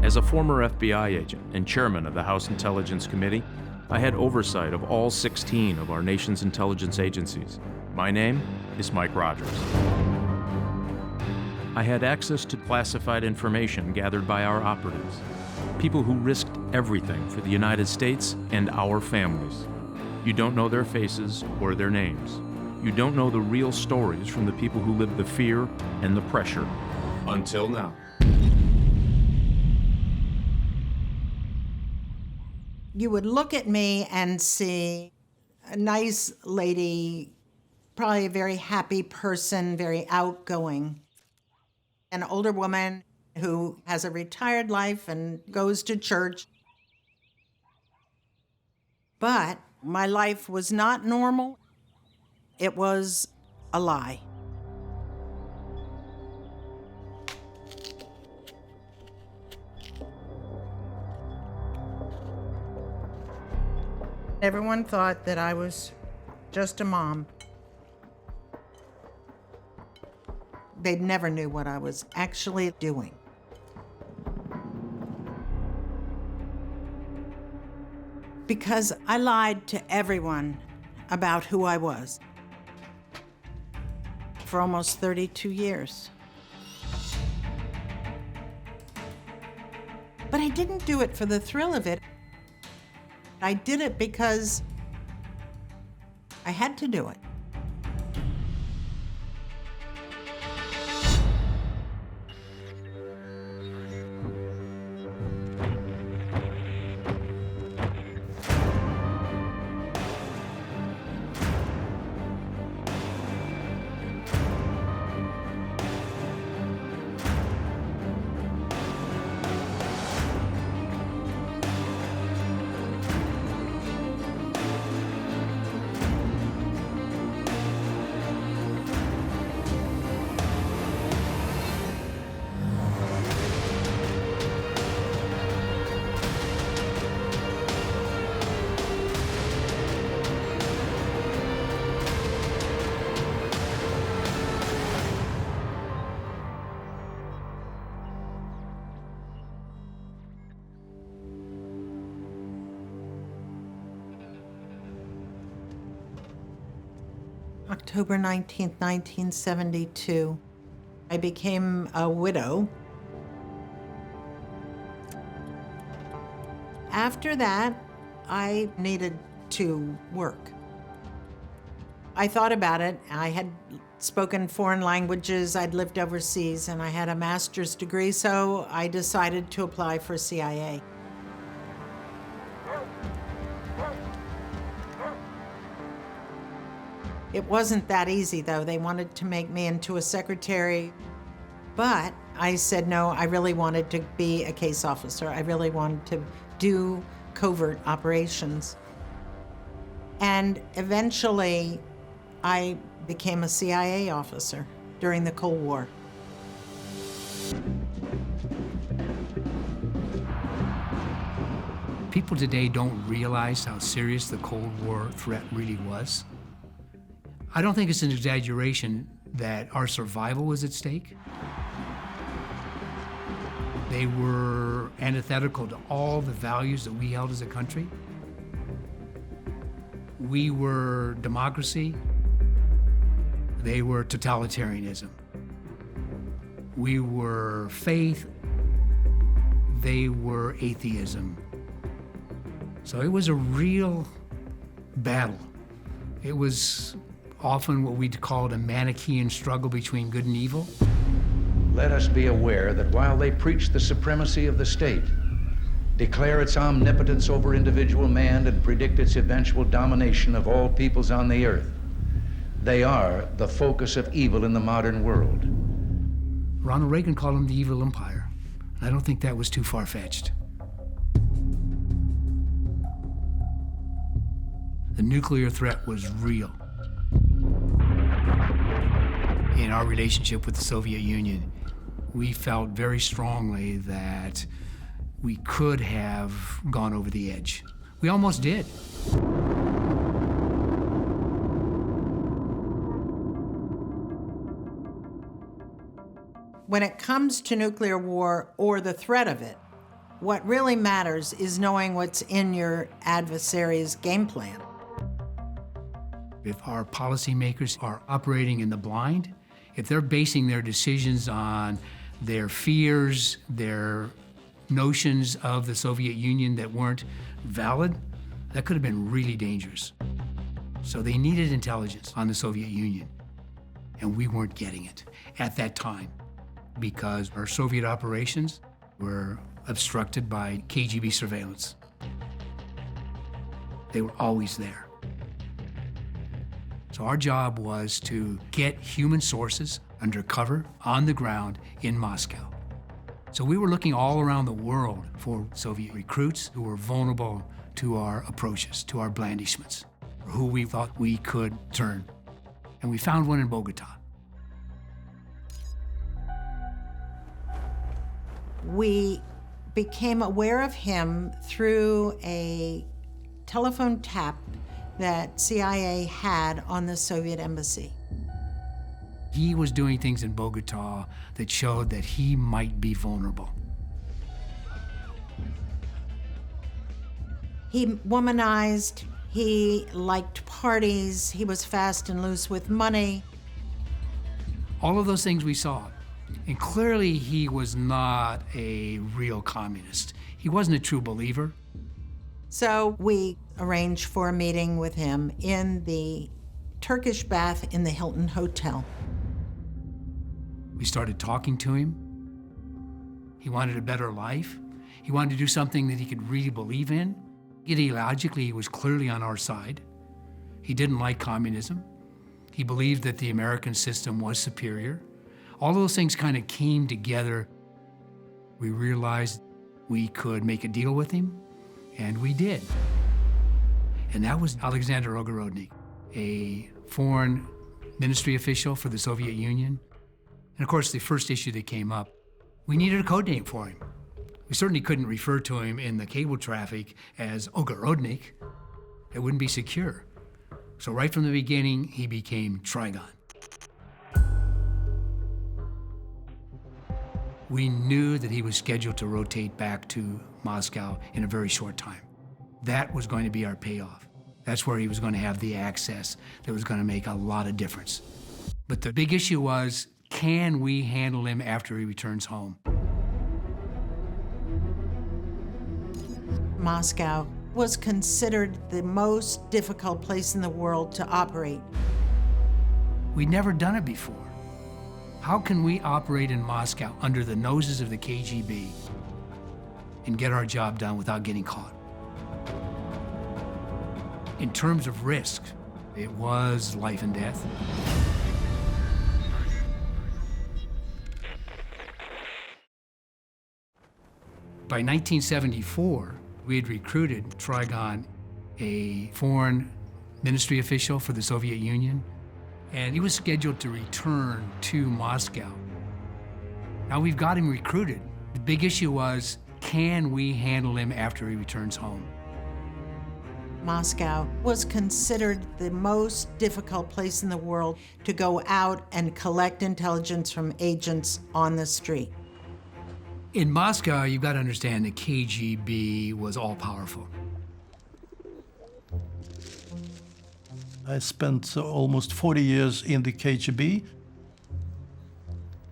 As a former FBI agent and chairman of the House Intelligence Committee, I had oversight of all 16 of our nation's intelligence agencies. My name is Mike Rogers. I had access to classified information gathered by our operatives, people who risked everything for the United States and our families. You don't know their faces or their names. You don't know the real stories from the people who lived the fear and the pressure. Until now. You would look at me and see a nice lady, probably a very happy person, very outgoing. An older woman who has a retired life and goes to church. But my life was not normal. It was a lie. Everyone thought that I was just a mom. They never knew what I was actually doing. Because I lied to everyone about who I was for almost 32 years. But I didn't do it for the thrill of it. I did it because I had to do it. October 19th, 1972, I became a widow. After that, I needed to work. I thought about it. I had spoken foreign languages, I'd lived overseas, and I had a master's degree, so I decided to apply for CIA. It wasn't that easy, though. They wanted to make me into a secretary. But I said no, I really wanted to be a case officer. I really wanted to do covert operations. And eventually, I became a CIA officer during the Cold War. People today don't realize how serious the Cold War threat really was. I don't think it's an exaggeration that our survival was at stake. They were antithetical to all the values that we held as a country. We were democracy. They were totalitarianism. We were faith. They were atheism. So it was a real battle. It was often what we'd call a Manichaean struggle between good and evil. Let us be aware that while they preach the supremacy of the state, declare its omnipotence over individual man, and predict its eventual domination of all peoples on the earth, they are the focus of evil in the modern world. Ronald Reagan called them the evil empire. I don't think that was too far-fetched. The nuclear threat was real. In our relationship with the Soviet Union, we felt very strongly that we could have gone over the edge. We almost did. When it comes to nuclear war or the threat of it, What really matters is knowing what's in your adversary's game plan. If our policymakers are operating in the blind, if they're basing their decisions on their fears, their notions of the Soviet Union that weren't valid, that could have been really dangerous. So they needed intelligence on the Soviet Union, and we weren't getting it at that time because our Soviet operations were obstructed by KGB surveillance. They were always there. So our job was to get human sources undercover on the ground in Moscow. So we were looking all around the world for Soviet recruits who were vulnerable to our approaches, to our blandishments, who we thought we could turn. And we found one in Bogota. We became aware of him through a telephone tap that CIA had on the Soviet embassy. He was doing things in Bogota that showed that he might be vulnerable. He womanized, he liked parties, he was fast and loose with money. All of those things we saw. And clearly he was not a real communist. He wasn't a true believer. So we arranged for a meeting with him in the Turkish bath in the Hilton Hotel. We started talking to him. He wanted a better life. He wanted to do something that he could really believe in. Ideologically, he was clearly on our side. He didn't like communism. He believed that the American system was superior. All those things kind of came together. We realized we could make a deal with him, and we did. And that was Alexander Ogorodnik, a foreign ministry official for the Soviet Union. And of course, the first issue that came up, we needed a code name for him. We certainly couldn't refer to him in the cable traffic as Ogorodnik. It wouldn't be secure. So right from the beginning, he became Trigon. We knew that he was scheduled to rotate back to Moscow in a very short time. That was going to be our payoff. That's where he was going to have the access that was going to make a lot of difference. But the big issue was, can we handle him after he returns home? Moscow was considered the most difficult place in the world to operate. We'd never done it before. How can we operate in Moscow under the noses of the KGB and get our job done without getting caught? In terms of risk, it was life and death. By 1974, we had recruited Trigon, a foreign ministry official for the Soviet Union, and he was scheduled to return to Moscow. Now we've got him recruited. The big issue was, can we handle him after he returns home? Moscow was considered the most difficult place in the world to go out and collect intelligence from agents on the street. In Moscow, you've got to understand the KGB was all-powerful. I spent almost 40 years in the KGB.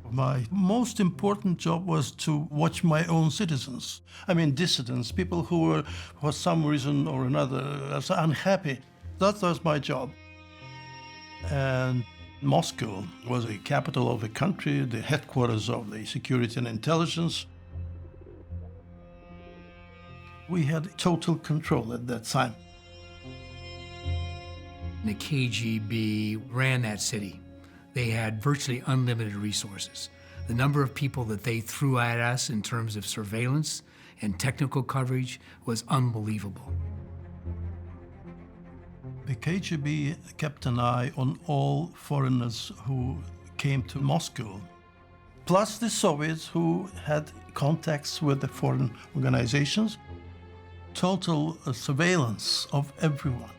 My most important job was to watch my own citizens. I mean, dissidents, people who were, for some reason or another, unhappy. That was my job. And Moscow was the capital of the country, the headquarters of the security and intelligence. We had total control at that time. The KGB ran that city. They had virtually unlimited resources. The number of people that they threw at us in terms of surveillance and technical coverage was unbelievable. The KGB kept an eye on all foreigners who came to Moscow, plus the Soviets who had contacts with the foreign organizations. Total surveillance of everyone.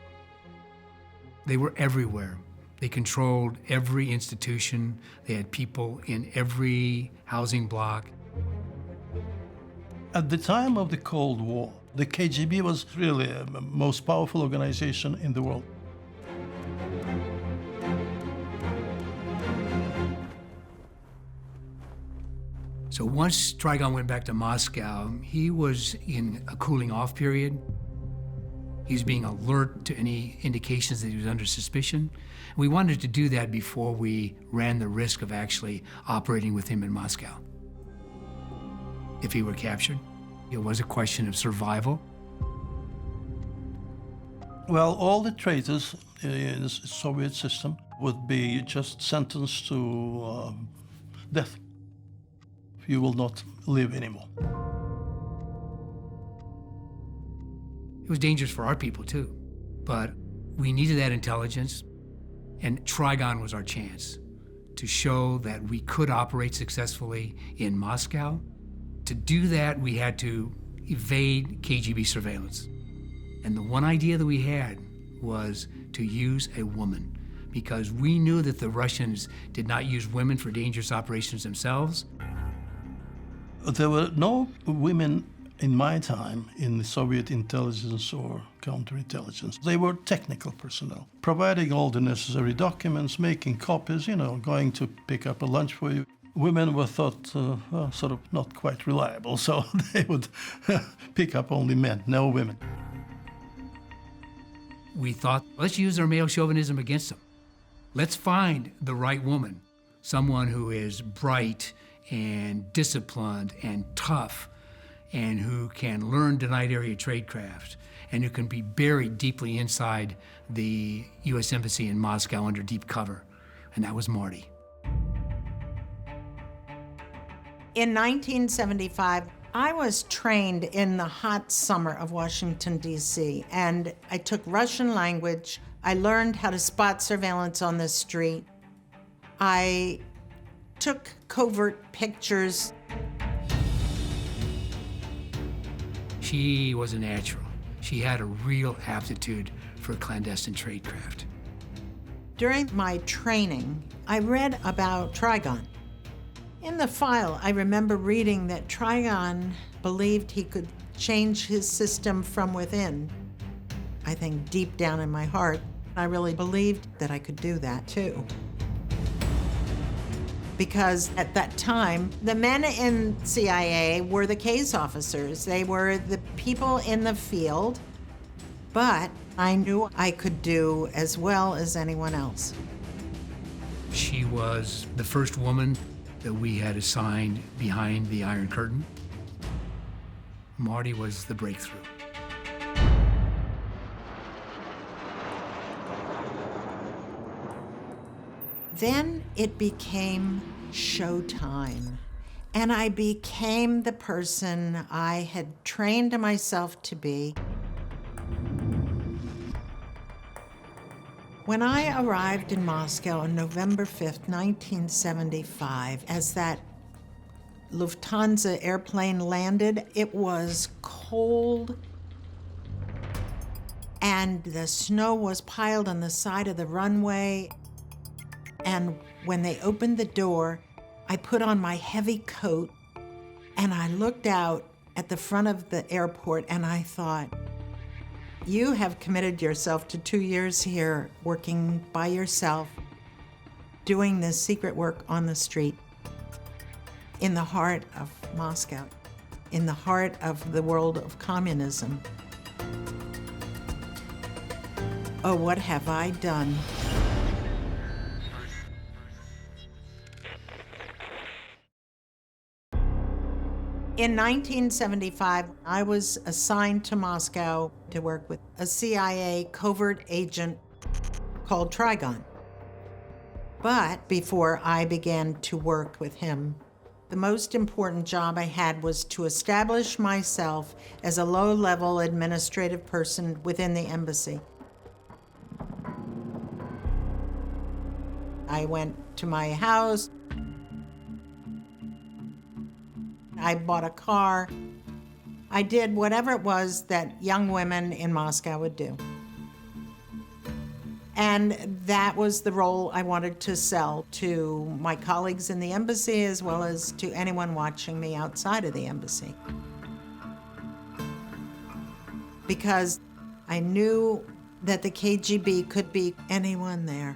They were everywhere. They controlled every institution. They had people in every housing block. At the time of the Cold War, the KGB was really the most powerful organization in the world. So once Trigon went back to Moscow, he was in a cooling off period. He was being alert to any indications that he was under suspicion. We wanted to do that before we ran the risk of actually operating with him in Moscow. If he were captured, it was a question of survival. Well, all the traitors in the Soviet system would be just sentenced to death. You will not live anymore. It was dangerous for our people too, but we needed that intelligence, and Trigon was our chance to show that we could operate successfully in Moscow. To do that, we had to evade KGB surveillance. And the one idea that we had was to use a woman, because we knew that the Russians did not use women for dangerous operations themselves. There were no women in my time in the Soviet intelligence or counterintelligence. They were technical personnel, providing all the necessary documents, making copies, going to pick up a lunch for you. Women were thought sort of not quite reliable, so they would pick up only men, no women. We thought, let's use our male chauvinism against them. Let's find the right woman, someone who is bright and disciplined and tough, and who can learn denied area tradecraft, and who can be buried deeply inside the U.S. Embassy in Moscow under deep cover. And that was Marty. In 1975, I was trained in the hot summer of Washington, D.C., and I took Russian language. I learned how to spot surveillance on the street. I took covert pictures. She was a natural. She had a real aptitude for clandestine tradecraft. During my training, I read about Trigon. In the file, I remember reading that Trigon believed he could change his system from within. I think deep down in my heart, I really believed that I could do that too. Because at that time, the men in CIA were the case officers. They were the people in the field, but I knew I could do as well as anyone else. She was the first woman that we had assigned behind the Iron Curtain. Marty was the breakthrough. Then it became showtime, and I became the person I had trained myself to be. When I arrived in Moscow on November 5th, 1975, as that Lufthansa airplane landed, it was cold, and the snow was piled on the side of the runway. And when they opened the door, I put on my heavy coat, and I looked out at the front of the airport, and I thought, you have committed yourself to 2 years here, working by yourself, doing this secret work on the street, in the heart of Moscow, in the heart of the world of communism. Oh, what have I done? In 1975, I was assigned to Moscow to work with a CIA covert agent called Trigon. But before I began to work with him, the most important job I had was to establish myself as a low-level administrative person within the embassy. I went to my house. I bought a car. I did whatever it was that young women in Moscow would do. And that was the role I wanted to sell to my colleagues in the embassy as well as to anyone watching me outside of the embassy. because I knew that the KGB could be anyone there.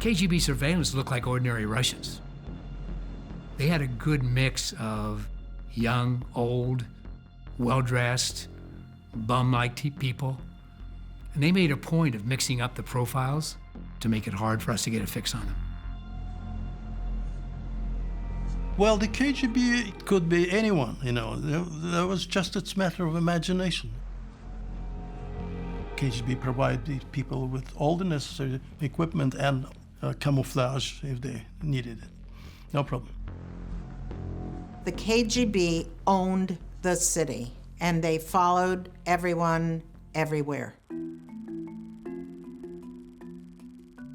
KGB surveillance looked like ordinary Russians. They had a good mix of young, old, well-dressed, bum-like people. And they made a point of mixing up the profiles to make it hard for us to get a fix on them. Well, the KGB could be anyone, you know. There was just a matter of imagination. KGB provided people with all the necessary equipment and camouflage if they needed it. No problem. The KGB owned the city, and they followed everyone everywhere.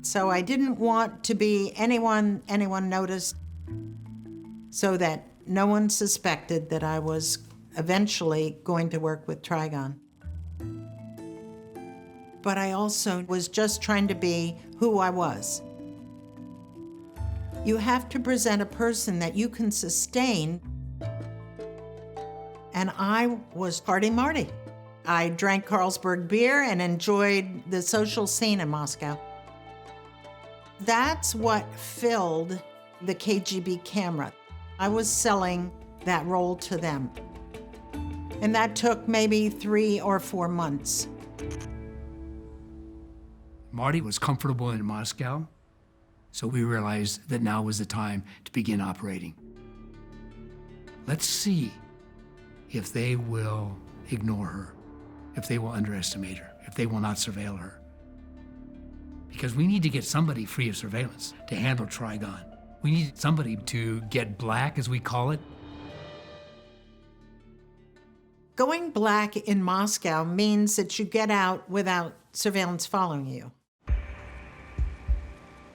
So I didn't want to be anyone noticed, so that no one suspected that I was eventually going to work with Trigon. But I also was just trying to be who I was. You have to present a person that you can sustain, and I was Party Marty. I drank Carlsberg beer and enjoyed the social scene in Moscow. That's what filled the KGB camera. I was selling that role to them. And that took maybe 3 or 4 months. Marty was comfortable in Moscow, so we realized that now was the time to begin operating. Let's see if they will ignore her, if they will underestimate her, if they will not surveil her. Because we need to get somebody free of surveillance to handle Trigon. We need somebody to get black, as we call it. Going black in Moscow means that you get out without surveillance following you.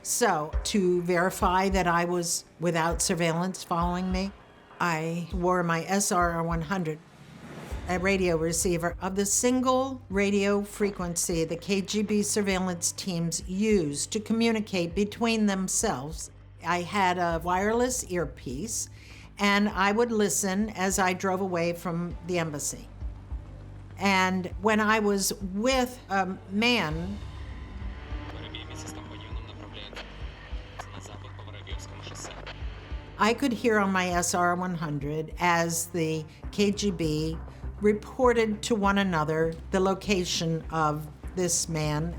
So, to verify that I was without surveillance following me, I wore my SR-100, a radio receiver of the single radio frequency the KGB surveillance teams use to communicate between themselves. I had a wireless earpiece, and I would listen as I drove away from the embassy. And when I was with a man, I could hear on my SR-100 as the KGB reported to one another the location of this man.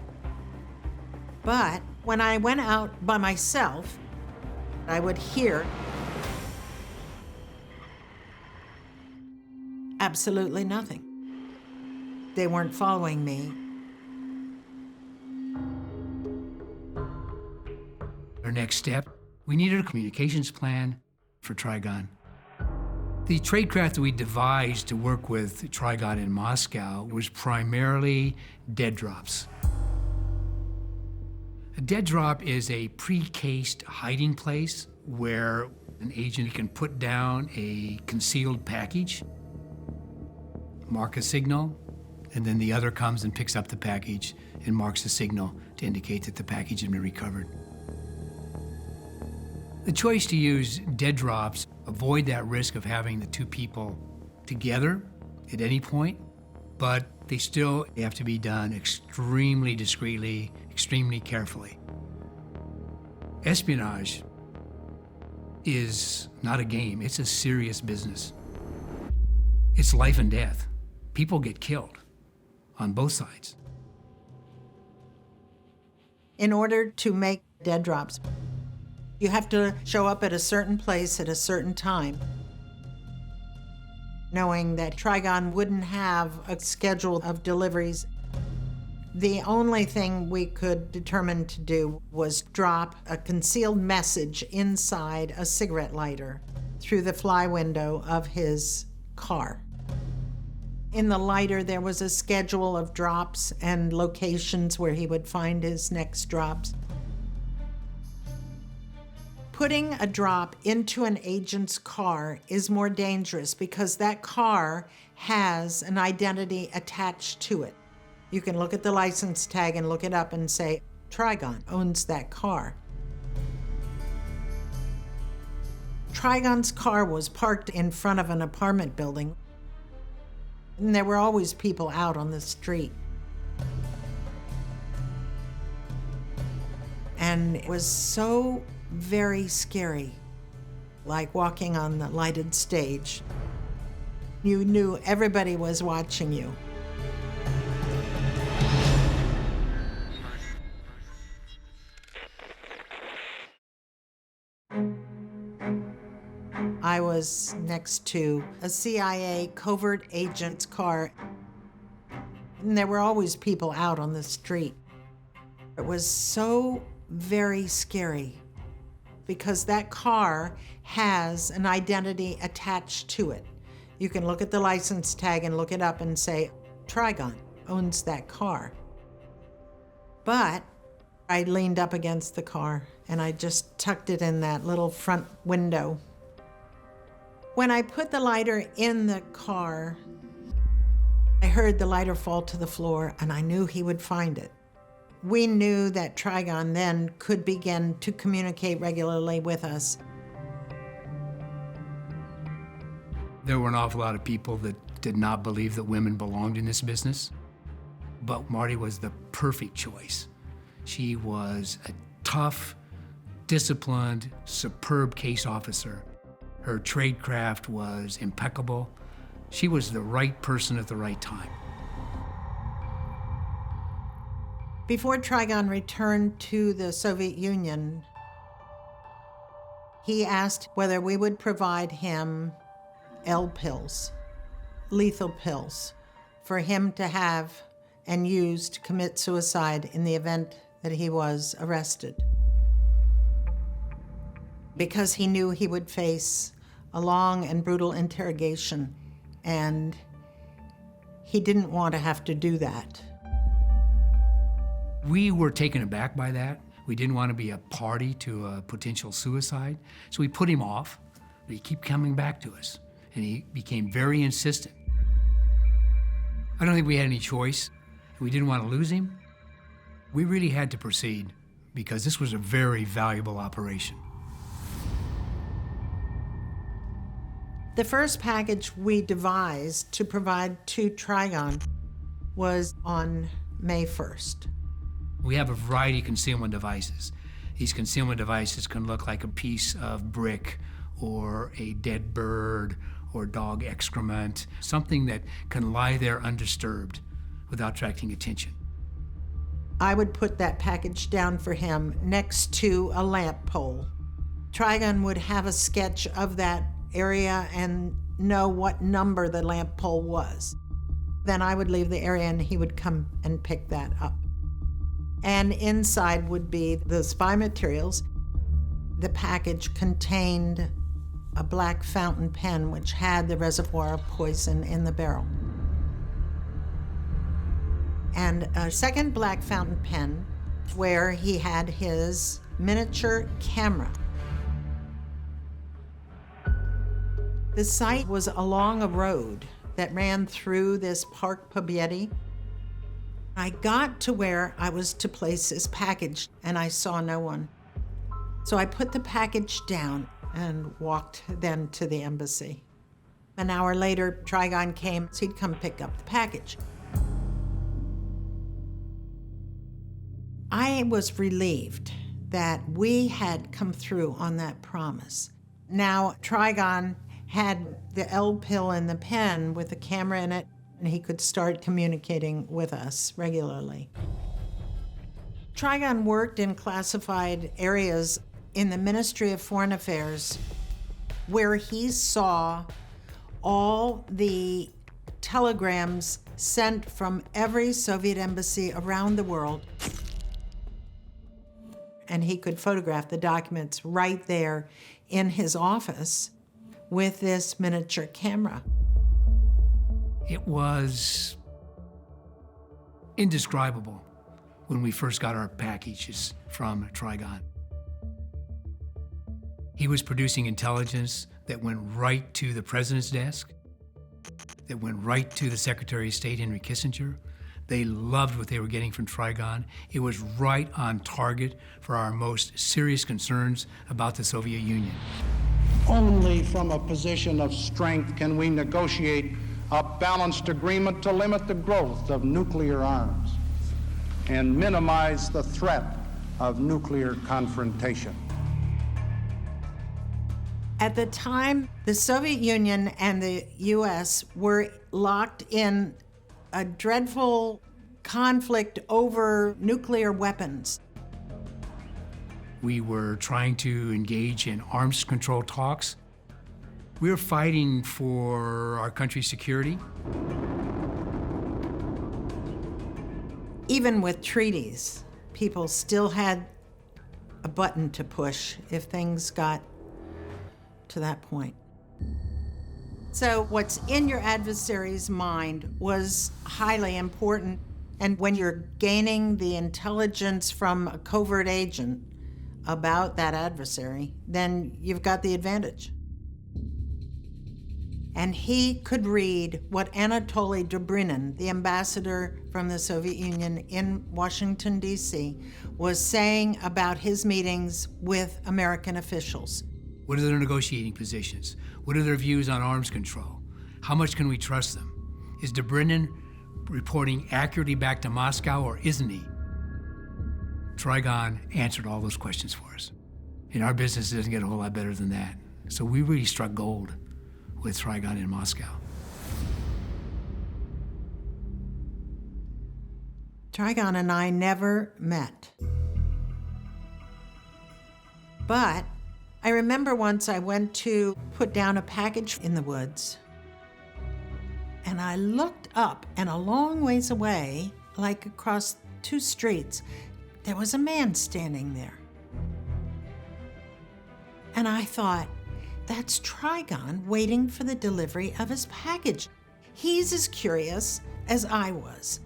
But when I went out by myself, I would hear absolutely nothing. They weren't following me. Our next step, we needed a communications plan for Trigon. The tradecraft that we devised to work with Trigon in Moscow was primarily dead drops. A dead drop is a pre-cased hiding place where an agent can put down a concealed package, mark a signal, and then the other comes and picks up the package and marks a signal to indicate that the package has been recovered. The choice to use dead drops avoid that risk of having the two people together at any point, but they still have to be done extremely discreetly, extremely carefully. Espionage is not a game, it's a serious business. It's life and death. People get killed on both sides. In order to make dead drops, you have to show up at a certain place at a certain time, knowing that Trigon wouldn't have a schedule of deliveries. The only thing we could determine to do was drop a concealed message inside a cigarette lighter through the fly window of his car. In the lighter, there was a schedule of drops and locations where he would find his next drops. Putting a drop into an agent's car is more dangerous because that car has an identity attached to it. You can look at the license tag and look it up and say, Trigon owns that car. Trigon's car was parked in front of an apartment building, and there were always people out on the street. And it was so very scary, like walking on the lighted stage. You knew everybody was watching you. I was next to a CIA covert agent's car, and there were always people out on the street. It was so very scary because that car has an identity attached to it. You can look at the license tag and look it up and say, Trigon owns that car. But I leaned up against the car and I just tucked it in that little front window. When I put the lighter in the car, I heard the lighter fall to the floor and I knew he would find it. We knew that Trigon then could begin to communicate regularly with us. There were an awful lot of people that did not believe that women belonged in this business, but Marty was the perfect choice. She was a tough, disciplined, superb case officer. Her tradecraft was impeccable. She was the right person at the right time. Before Trigon returned to the Soviet Union, he asked whether we would provide him L pills, lethal pills, for him to have and use to commit suicide in the event that he was arrested. Because he knew he would face a long and brutal interrogation, and he didn't want to have to do that. We were taken aback by that. We didn't want to be a party to a potential suicide, so we put him off, but he kept coming back to us, and he became very insistent. I don't think we had any choice. We didn't want to lose him. We really had to proceed because this was a very valuable operation. The first package we devised to provide to Trigon was on May 1st. We have a variety of concealment devices. These concealment devices can look like a piece of brick or a dead bird or dog excrement, something that can lie there undisturbed without attracting attention. I would put that package down for him next to a lamp pole. Trigon would have a sketch of that area and know what number the lamp pole was. Then I would leave the area and he would come and pick that up. And inside would be the spy materials. The package contained a black fountain pen which had the reservoir of poison in the barrel. And a second black fountain pen where he had his miniature camera. The site was along a road that ran through this Park Pobyetti. I got to where I was to place his package and I saw no one. So I put the package down and walked then to the embassy. An hour later, Trigon came, so he'd come pick up the package. I was relieved that we had come through on that promise. Now, Trigon had the L pill in the pen with the camera in it, and he could start communicating with us regularly. Trigon worked in classified areas in the Ministry of Foreign Affairs where he saw all the telegrams sent from every Soviet embassy around the world. And he could photograph the documents right there in his office with this miniature camera. It was indescribable when we first got our packages from Trigon. He was producing intelligence that went right to the president's desk, that went right to the Secretary of State, Henry Kissinger. They loved what they were getting from Trigon. It was right on target for our most serious concerns about the Soviet Union. Only from a position of strength can we negotiate a balanced agreement to limit the growth of nuclear arms and minimize the threat of nuclear confrontation. At the time, the Soviet Union and the US were locked in a dreadful conflict over nuclear weapons. We were trying to engage in arms control talks. We were fighting for our country's security. Even with treaties, people still had a button to push if things got to that point. So what's in your adversary's mind was highly important. And when you're gaining the intelligence from a covert agent about that adversary, then you've got the advantage. And he could read what Anatoly Dobrynin, the ambassador from the Soviet Union in Washington, D.C., was saying about his meetings with American officials. What are their negotiating positions? What are their views on arms control? How much can we trust them? Is Dobrynin reporting accurately back to Moscow, or isn't he? Trigon answered all those questions for us. And our business doesn't get a whole lot better than that. So we really struck gold with Trigon in Moscow. Trigon and I never met. But I remember once I went to put down a package in the woods, and I looked up, and a long ways away, like across 2 streets, there was a man standing there. And I thought, that's Trigon waiting for the delivery of his package. He's as curious as I was.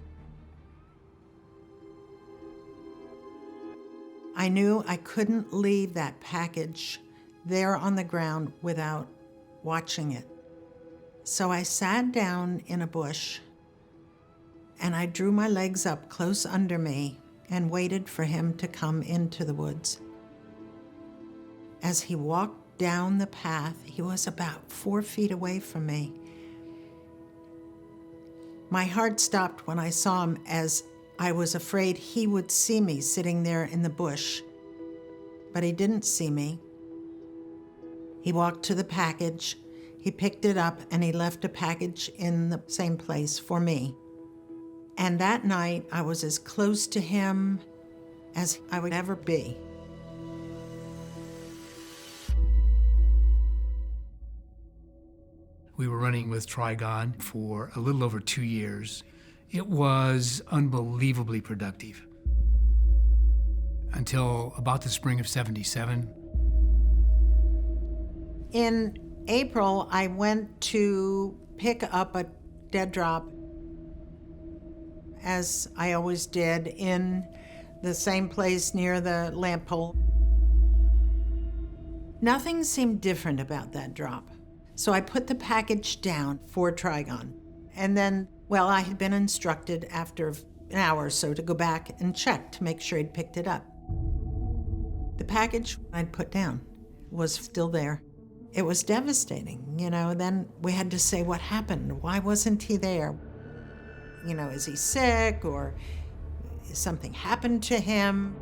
I knew I couldn't leave that package there on the ground without watching it. So I sat down in a bush and I drew my legs up close under me and waited for him to come into the woods. As he walked down the path, he was about 4 feet away from me. My heart stopped when I saw him, as I was afraid he would see me sitting there in the bush. But he didn't see me. He walked to the package, he picked it up, and he left a package in the same place for me. And that night, I was as close to him as I would ever be. We were running with Trigon for a little over 2 years. It was unbelievably productive until about the spring of '77. In April, I went to pick up a dead drop, as I always did, in the same place near the lamp pole. Nothing seemed different about that drop. So I put the package down for Trigon. And then, well, I had been instructed after an hour or so to go back and check to make sure he'd picked it up. The package I'd put down was still there. It was devastating, Then we had to say, what happened? Why wasn't he there? Is he sick, or something happened to him?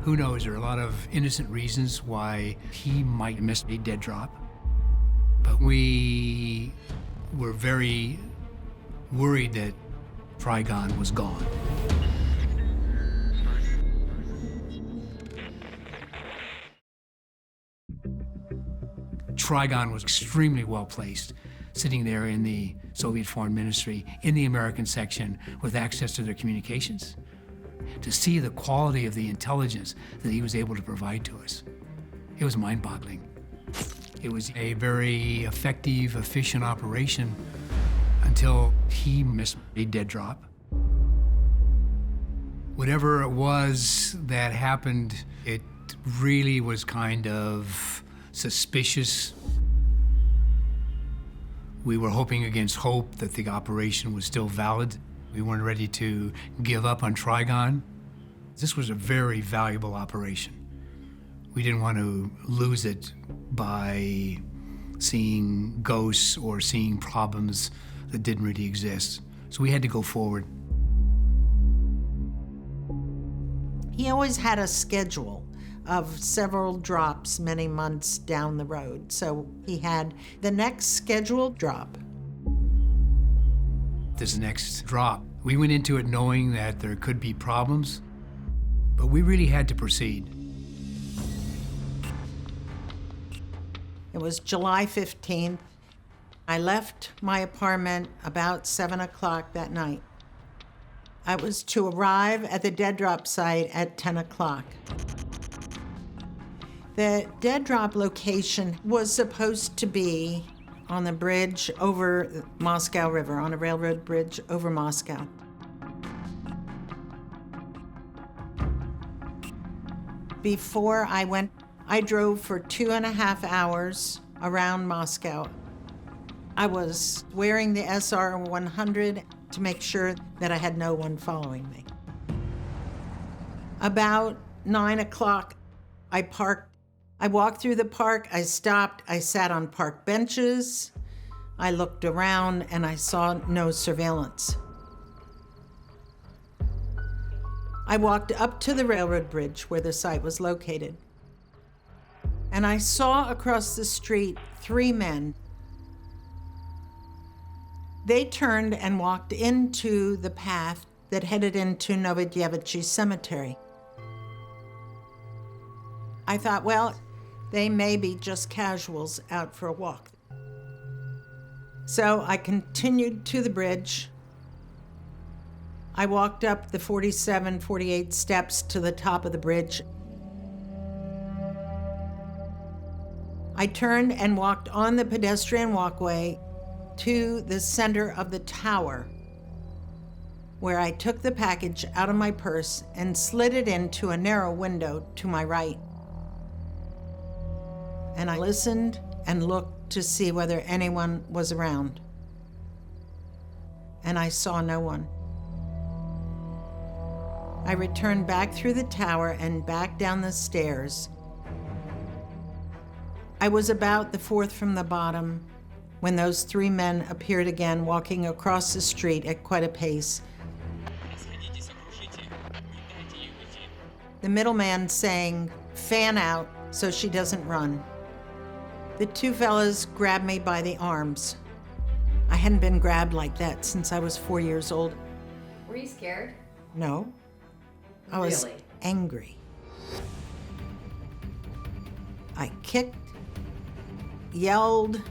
Who knows? There are a lot of innocent reasons why he might miss a dead drop. But we were very worried that Trigon was gone. Trigon was extremely well placed, sitting there in the Soviet Foreign Ministry, in the American section, with access to their communications. To see the quality of the intelligence that he was able to provide to us, it was mind-boggling. It was a very effective, efficient operation until he missed a dead drop. Whatever it was that happened, it really was kind of suspicious. We were hoping against hope that the operation was still valid. We weren't ready to give up on Trigon. This was a very valuable operation. We didn't want to lose it by seeing ghosts or seeing problems that didn't really exist. So we had to go forward. He always had a schedule of several drops many months down the road. So he had the next scheduled drop. This next drop, we went into it knowing that there could be problems, but we really had to proceed. It was July 15th. I left my apartment about 7 o'clock that night. I was to arrive at the dead drop site at 10 o'clock. The dead drop location was supposed to be on the bridge over the Moscow River, on a railroad bridge over Moscow. Before I went, I drove for 2.5 hours around Moscow. I was wearing the SR 100 to make sure that I had no one following me. About 9 o'clock, I parked. I walked through the park, I stopped, I sat on park benches, I looked around, and I saw no surveillance. I walked up to the railroad bridge where the site was located, and I saw across the street 3 men. They turned and walked into the path that headed into Novodevichy Cemetery. I thought, well, they may be just casuals out for a walk. So I continued to the bridge. I walked up the 47, 48 steps to the top of the bridge. I turned and walked on the pedestrian walkway to the center of the tower, where I took the package out of my purse and slid it into a narrow window to my right. And I listened and looked to see whether anyone was around. And I saw no one. I returned back through the tower and back down the stairs. I was about the 4th from the bottom when those 3 men appeared again, walking across the street at quite a pace. The middleman saying, "Fan out so she doesn't run." The 2 fellas grabbed me by the arms. I hadn't been grabbed like that since I was 4 years old. Were you scared? No. I was Really? angry. I kicked, yelled,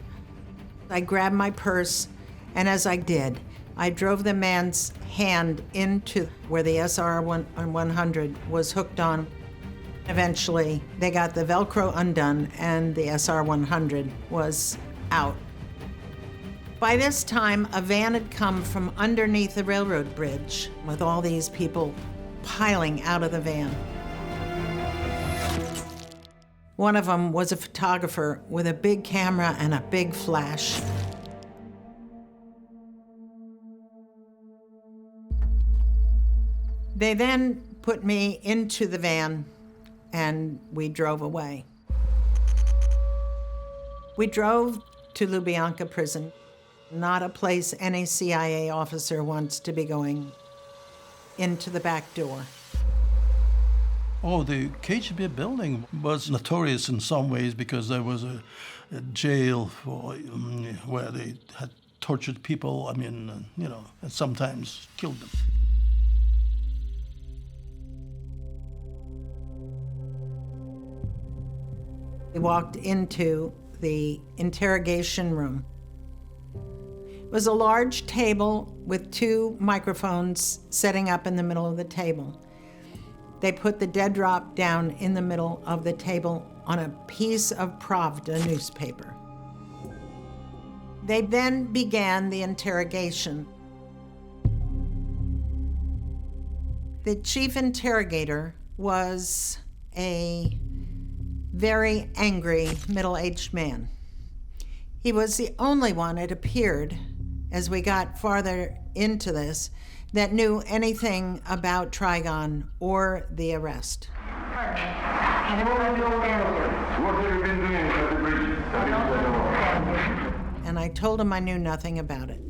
I grabbed my purse, and as I did, I drove the man's hand into where the SR 100 was hooked on. Eventually, they got the Velcro undone and the SR 100 was out. By this time, a van had come from underneath the railroad bridge with all these people piling out of the van. One of them was a photographer with a big camera and a big flash. They then put me into the van and we drove away. We drove to Lubyanka prison, not a place any CIA officer wants to be going, into the back door. Oh, the KGB building was notorious in some ways because there was a jail for where they had tortured people, and sometimes killed them. We walked into the interrogation room. It was a large table with 2 microphones setting up in the middle of the table. They put the dead drop down in the middle of the table on a piece of Pravda newspaper. They then began the interrogation. The chief interrogator was a very angry middle-aged man. He was the only one, it appeared, as we got farther into this, that knew anything about Trigon or the arrest. What have you been doing at the bridge? And I told him I knew nothing about it.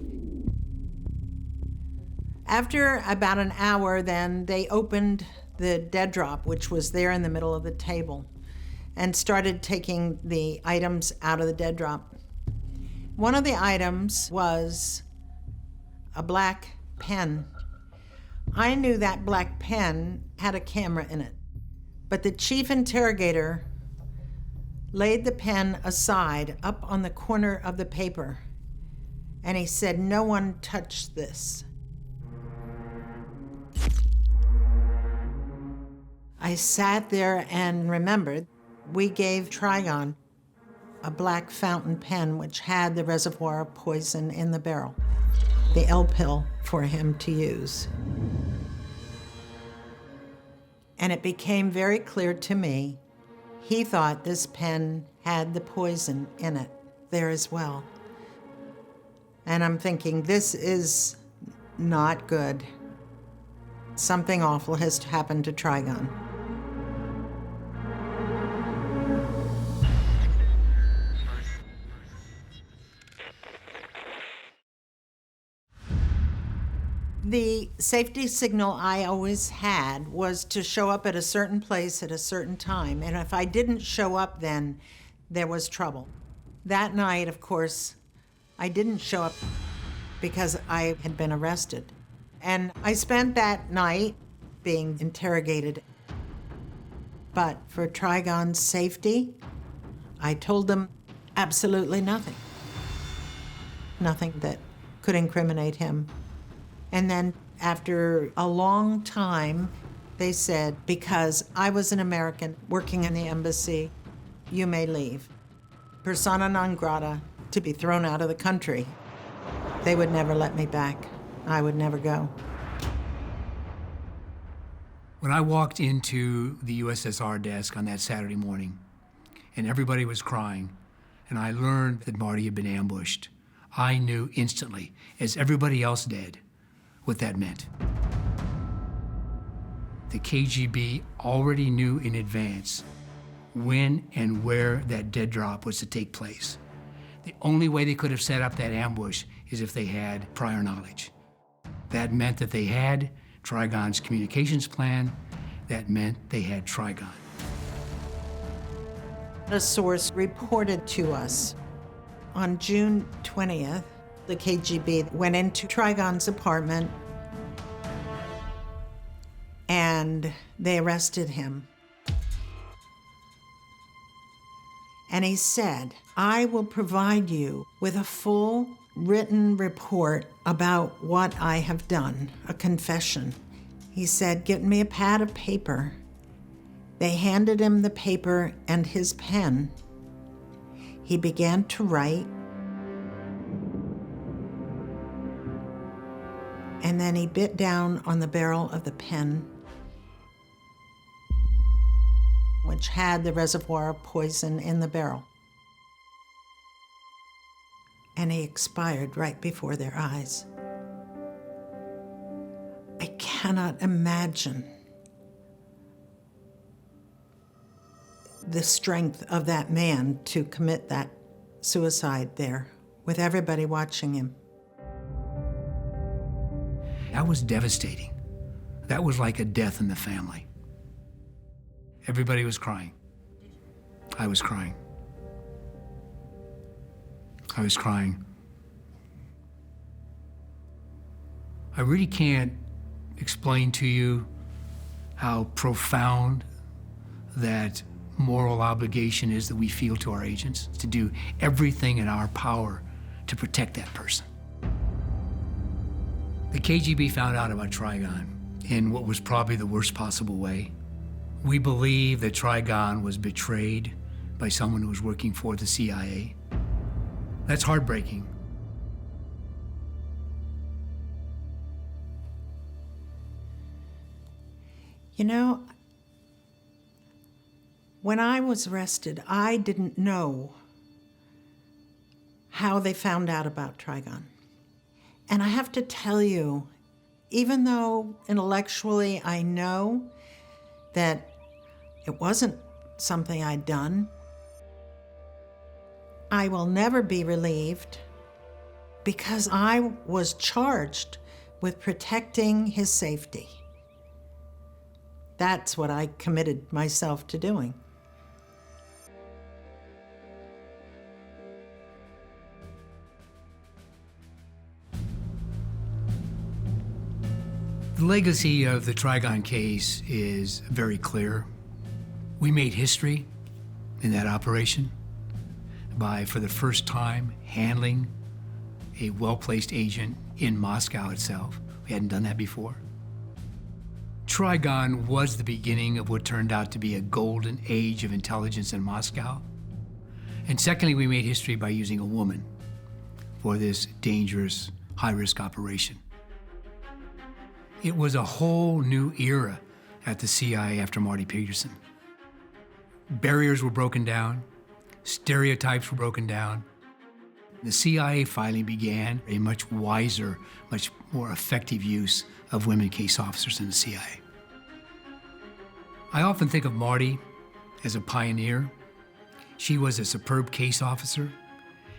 After about an hour, then they opened the dead drop, which was there in the middle of the table, and started taking the items out of the dead drop. One of the items was a black pen. I knew that black pen had a camera in it, but the chief interrogator laid the pen aside up on the corner of the paper, and he said, "No one touched this." I sat there and remembered we gave Trigon a black fountain pen which had the reservoir of poison in the barrel, the L pill for him to use. And it became very clear to me, he thought this pen had the poison in it there as well. And I'm thinking, this is not good. Something awful has happened to Trigon. The safety signal I always had was to show up at a certain place at a certain time, and if I didn't show up then, there was trouble. That night, of course, I didn't show up because I had been arrested. And I spent that night being interrogated. But for Trigon's safety, I told them absolutely nothing. Nothing that could incriminate him. And then after a long time, they said, because I was an American working in the embassy, you may leave. Persona non grata, to be thrown out of the country. They would never let me back. I would never go. When I walked into the USSR desk on that Saturday morning, and everybody was crying, and I learned that Marty had been ambushed, I knew instantly, as everybody else did, what that meant. The KGB already knew in advance when and where that dead drop was to take place. The only way they could have set up that ambush is if they had prior knowledge. That meant that they had Trigon's communications plan. That meant they had Trigon. A source reported to us on June 20th, the KGB went into Trigon's apartment and they arrested him. And he said, "I will provide you with a full written report about what I have done, a confession." He said, "Get me a pad of paper." They handed him the paper and his pen. He began to write. And then he bit down on the barrel of the pen, which had the reservoir of poison in the barrel. And he expired right before their eyes. I cannot imagine the strength of that man to commit that suicide there with everybody watching him. That was devastating. That was like a death in the family. Everybody was crying. I was crying. I was crying. I really can't explain to you how profound that moral obligation is that we feel to our agents, to do everything in our power to protect that person. The KGB found out about Trigon in what was probably the worst possible way. We believe that Trigon was betrayed by someone who was working for the CIA. That's heartbreaking. You know, when I was arrested, I didn't know how they found out about Trigon. And I have to tell you, even though intellectually I know that it wasn't something I'd done. I will never be relieved because I was charged with protecting his safety. That's what I committed myself to doing. The legacy of the Trigon case is very clear. We made history in that operation by, for the first time, handling a well-placed agent in Moscow itself. We hadn't done that before. Trigon was the beginning of what turned out to be a golden age of intelligence in Moscow. And secondly, we made history by using a woman for this dangerous, high-risk operation. It was a whole new era at the CIA after Marty Peterson. Barriers were broken down, stereotypes were broken down. The CIA finally began a much wiser, much more effective use of women case officers in the CIA. I often think of Marty as a pioneer. She was a superb case officer.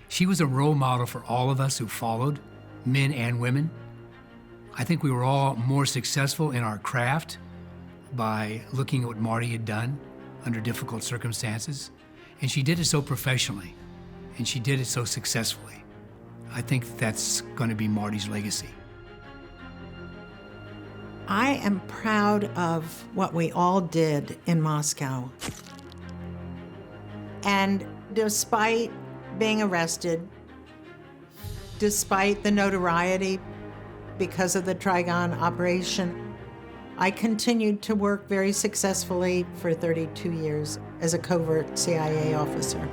She was a role model for all of us who followed, men and women. I think we were all more successful in our craft by looking at what Marty had done under difficult circumstances. And she did it so professionally, and she did it so successfully. I think that's going to be Marty's legacy. I am proud of what we all did in Moscow. And despite being arrested, despite the notoriety because of the Trigon operation, I continued to work very successfully for 32 years as a covert CIA officer.